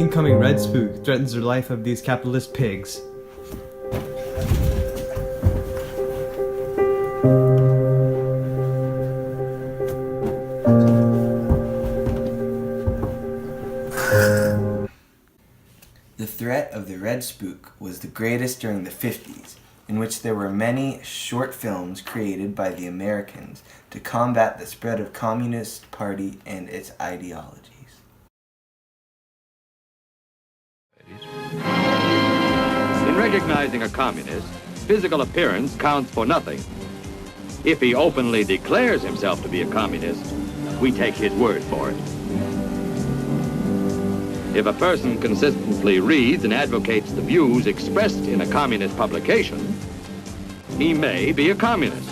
incoming Red Spook threatens the life of these capitalist pigs. The threat of the Red Spook was the greatest during the 50s, in which there were many short films created by the Americans to combat the spread of Communist Party and its ideologies. In recognizing a communist, physical appearance counts for nothing. If he openly declares himself to be a communist, we take his word for it. If a person consistently reads and advocates the views expressed in a communist publication, he may be a communist.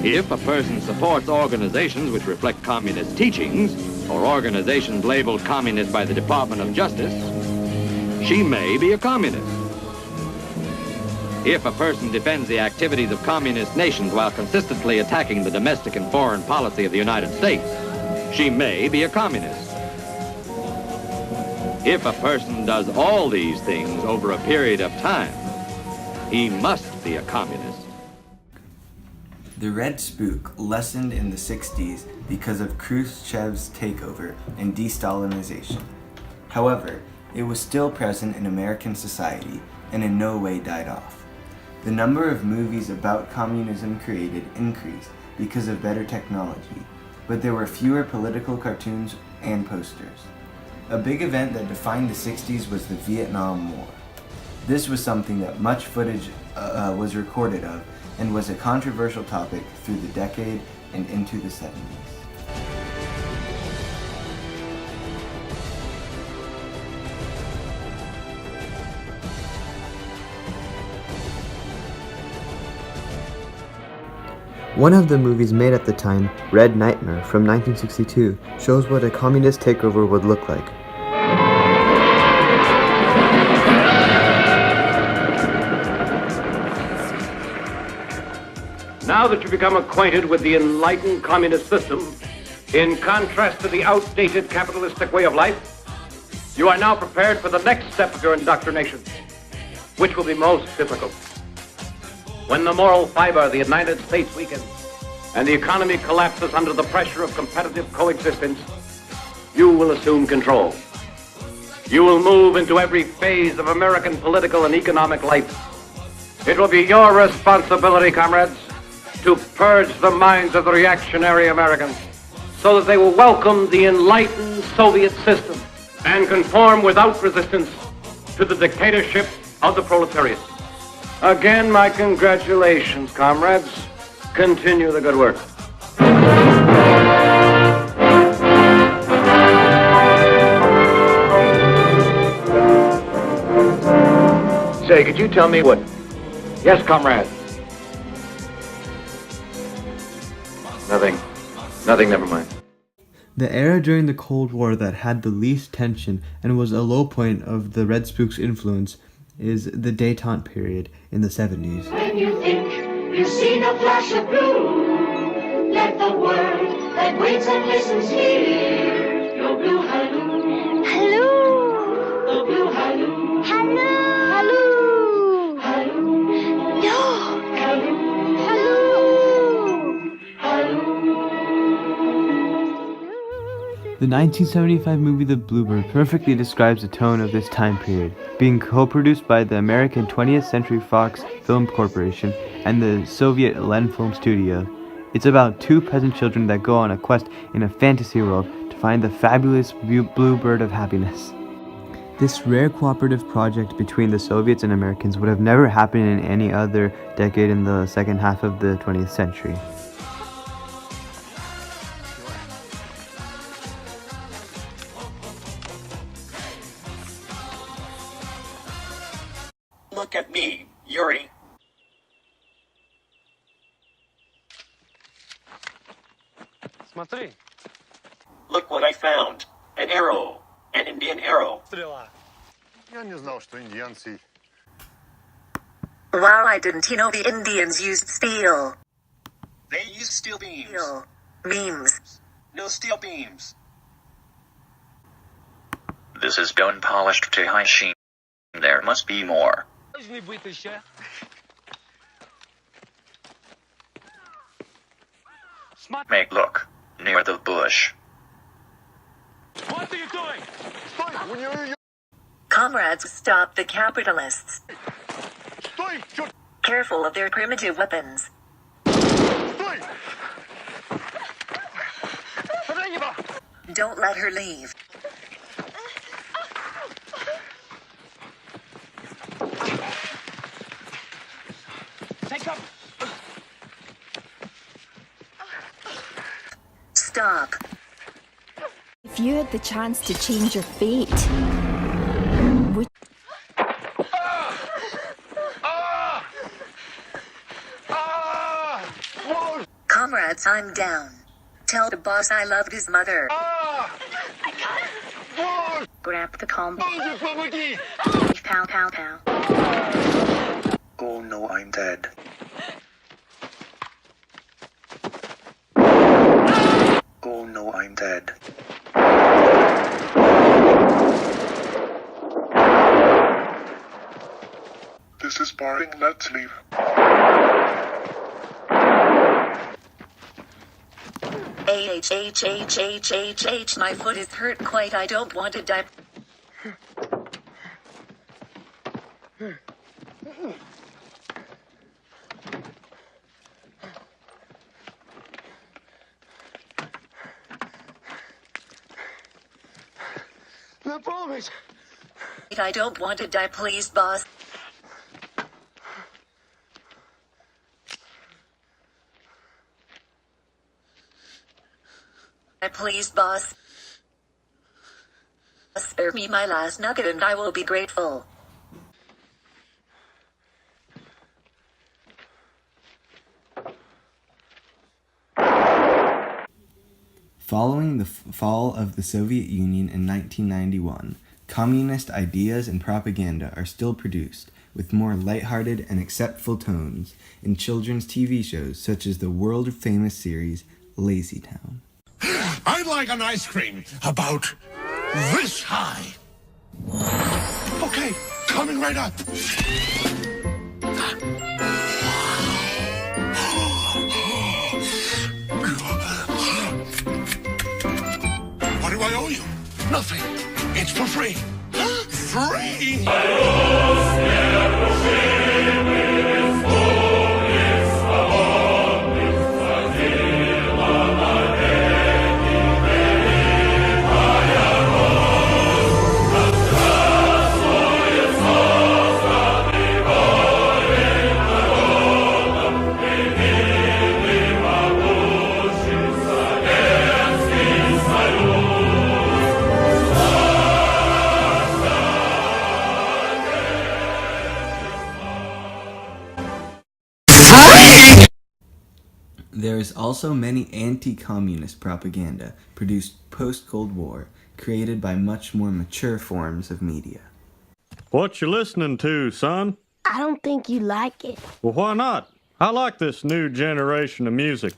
If a person supports organizations which reflect communist teachings, or organizations labeled communist by the Department of Justice, she may be a communist. If a person defends the activities of communist nations while consistently attacking the domestic and foreign policy of the United States, she may be a communist. If a person does all these things over a period of time, he must be a communist. The Red Spook lessened in the 60s because of Khrushchev's takeover and de-Stalinization. However, it was still present in American society and in no way died off. The number of movies about communism created increased because of better technology, but there were fewer political cartoons and posters. A big event that defined the 60s was the Vietnam War. This was something that much footage was recorded of and was a controversial topic through the decade and into the 70s. One of the movies made at the time, Red Nightmare from 1962, shows what a communist takeover would look like. Now that you've become acquainted with the enlightened communist system, in contrast to the outdated capitalistic way of life, you are now prepared for the next step of your indoctrination, which will be most difficult. When the moral fiber of the United States weakens and the economy collapses under the pressure of competitive coexistence, you will assume control. You will move into every phase of American political and economic life. It will be your responsibility, comrades, to purge the minds of the reactionary Americans so that they will welcome the enlightened Soviet system and conform without resistance to the dictatorship of the proletariat. Again, my congratulations, comrades. Continue the good work. Say, could you tell me what... Yes, comrade. Nothing, never mind. The era during the Cold War that had the least tension and was a low point of the Red Spook's influence is the détente period in the 70s. When you think you've seen a flash of blue, let the world that waits and listens hear your blue halloo. Halloo. The blue halloo. Halloo. Halloo. Halloo. No. Halloo. Halloo. Halloo. The 1975 movie The Bluebird perfectly describes the tone of this time period, being co-produced by the American 20th Century Fox Film Corporation and the Soviet Lenfilm Studio. It's about two peasant children that go on a quest in a fantasy world to find the fabulous bluebird of happiness. This rare cooperative project between the Soviets and Americans would have never happened in any other decade in the second half of the 20th century. Look at me, Yuri. Смотри. Look what I found. An arrow. An Indian arrow. Стрела. Я не знал, что индианцы... Wow, I didn't know the Indians used steel. They use steel beams. Memes. No steel beams. This is stone polished to high sheen. There must be more. Make look near the bush. What are you doing? Стой! У нее... Comrades, stop the capitalists. Стой! Черт! Careful of their primitive weapons. Стой! Подай его! Don't let her leave. Stop. If you had the chance to change your fate, would... Comrades, I'm down. Tell the boss I loved his mother. Grab the combo. Pow, pow, pow. Oh no, I'm dead. Oh no, I'm dead. This is boring, let's leave. My foot is hurt quite. I don't want to die. На помощь! I don't want to die, please, boss. Please, boss. Spare me my last nugget and I will be grateful. Following the fall of the Soviet Union in 1991, communist ideas and propaganda are still produced, with more lighthearted and acceptful tones, in children's TV shows such as the world-famous series Lazy Town. I'd like an ice cream about this high. Okay, coming right up. What do I owe you? Nothing. It's for free. Free! There is also many anti-communist propaganda produced post-Cold War, created by much more mature forms of media. What you listening to, son? I don't think you like it. Well, why not? I like this new generation of music.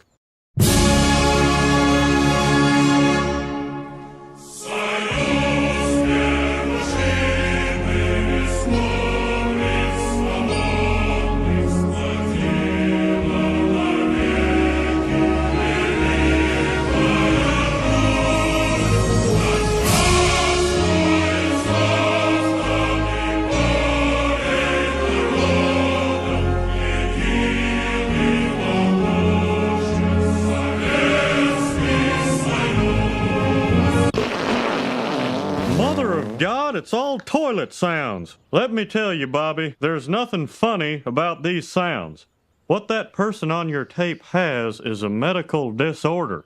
God, it's all toilet sounds. Let me tell you, Bobby, there's nothing funny about these sounds. What that person on your tape has is a medical disorder.